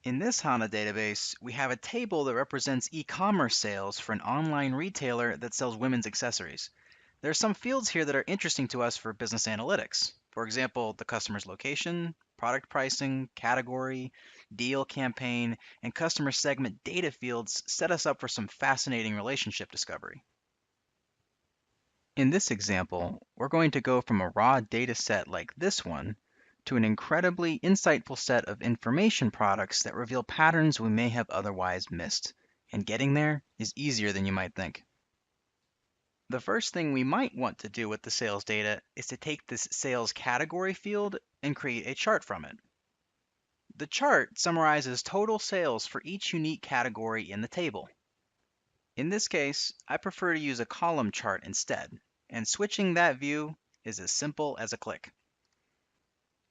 In this HANA database, we have a table that represents e-commerce sales for an online retailer that sells women's accessories. There are some fields here that are interesting to us for business analytics. For example, the customer's location, product pricing, category, deal campaign, and customer segment data fields set us up for some fascinating relationship discovery. In this example, we're going to go from a raw data set like this one to an incredibly insightful set of information products that reveal patterns we may have otherwise missed. And getting there is easier than you might think. The first thing we might want to do with the sales data is to take this sales category field and create a chart from it. The chart summarizes total sales for each unique category in the table. In this case, I prefer to use a column chart instead, and switching that view is as simple as a click.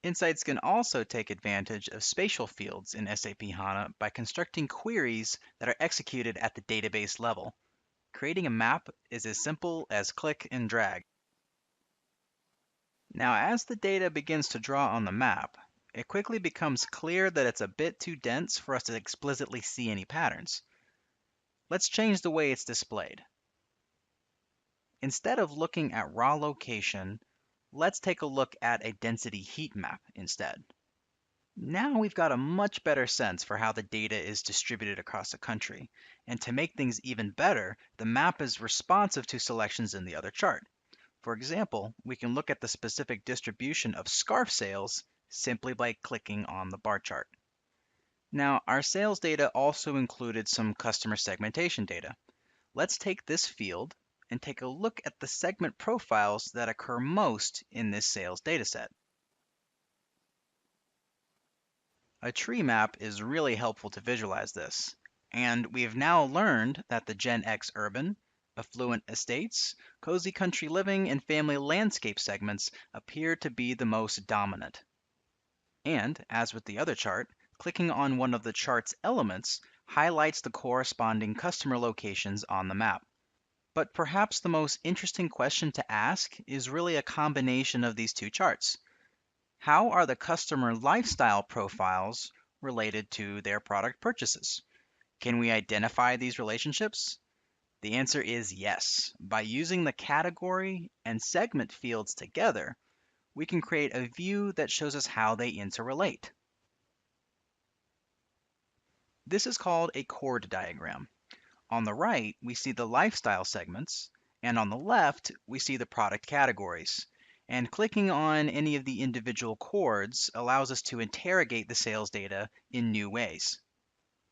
Insights can also take advantage of spatial fields in SAP HANA by constructing queries that are executed at the database level. Creating a map is as simple as click and drag. Now, as the data begins to draw on the map, it quickly becomes clear that it's a bit too dense for us to explicitly see any patterns. Let's change the way it's displayed. Instead of looking at raw location, let's take a look at a density heat map instead. Now we've got a much better sense for how the data is distributed across the country. And to make things even better, the map is responsive to selections in the other chart. For example, we can look at the specific distribution of scarf sales simply by clicking on the bar chart. Now, our sales data also included some customer segmentation data. Let's take this field and take a look at the segment profiles that occur most in this sales dataset. A tree map is really helpful to visualize this, and we have now learned that the Gen X urban, affluent estates, cozy country living, and family landscape segments appear to be the most dominant. And, as with the other chart, clicking on one of the chart's elements highlights the corresponding customer locations on the map. But perhaps the most interesting question to ask is really a combination of these two charts. How are the customer lifestyle profiles related to their product purchases? Can we identify these relationships? The answer is yes. By using the category and segment fields together, we can create a view that shows us how they interrelate. This is called a chord diagram. On the right, we see the lifestyle segments, and on the left, we see the product categories. And clicking on any of the individual chords allows us to interrogate the sales data in new ways.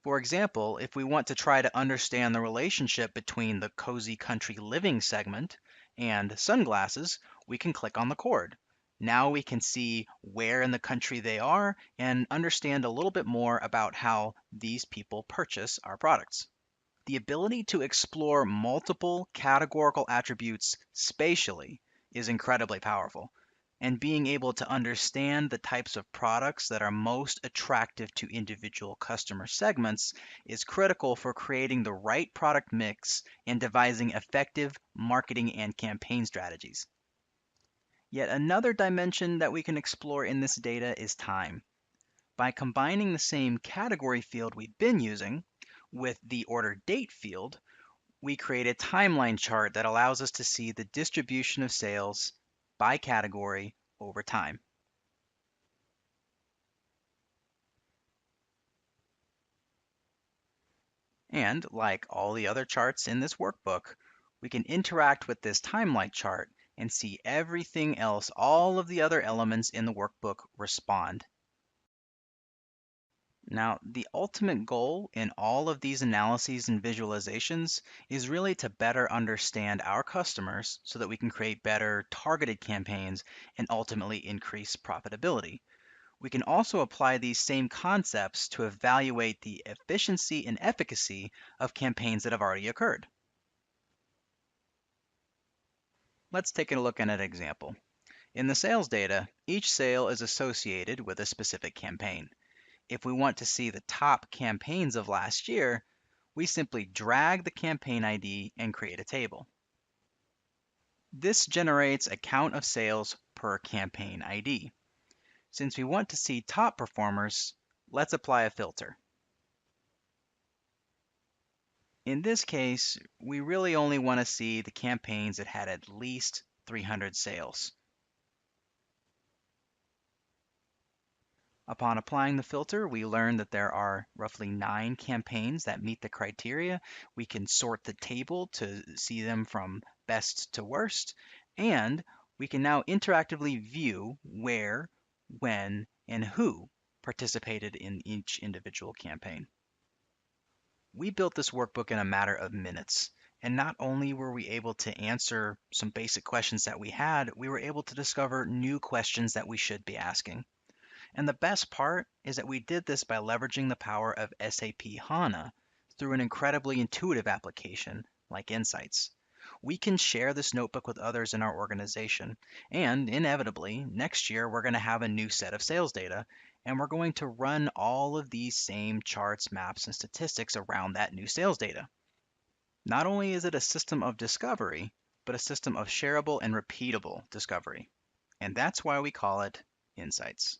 For example, if we want to try to understand the relationship between the cozy country living segment and sunglasses, we can click on the chord. Now we can see where in the country they are and understand a little bit more about how these people purchase our products. The ability to explore multiple categorical attributes spatially is incredibly powerful, and being able to understand the types of products that are most attractive to individual customer segments is critical for creating the right product mix and devising effective marketing and campaign strategies. Yet another dimension that we can explore in this data is time. By combining the same category field we've been using with the order date field, we create a timeline chart that allows us to see the distribution of sales by category over time. And like all the other charts in this workbook, we can interact with this timeline chart and see everything else, all of the other elements in the workbook respond. Now, the ultimate goal in all of these analyses and visualizations is really to better understand our customers so that we can create better targeted campaigns and ultimately increase profitability. We can also apply these same concepts to evaluate the efficiency and efficacy of campaigns that have already occurred. Let's take a look at an example. In the sales data, each sale is associated with a specific campaign. If we want to see the top campaigns of last year, we simply drag the campaign ID and create a table. This generates a count of sales per campaign ID. Since we want to see top performers, let's apply a filter. In this case, we really only want to see the campaigns that had at least 300 sales. Upon applying the filter, we learn that there are roughly 9 campaigns that meet the criteria. We can sort the table to see them from best to worst, and we can now interactively view where, when, and who participated in each individual campaign. We built this workbook in a matter of minutes, and not only were we able to answer some basic questions that we had, we were able to discover new questions that we should be asking. And the best part is that we did this by leveraging the power of SAP HANA through an incredibly intuitive application like Insights. We can share this notebook with others in our organization, and inevitably, next year we're going to have a new set of sales data, and we're going to run all of these same charts, maps, and statistics around that new sales data. Not only is it a system of discovery, but a system of shareable and repeatable discovery. And that's why we call it Insights.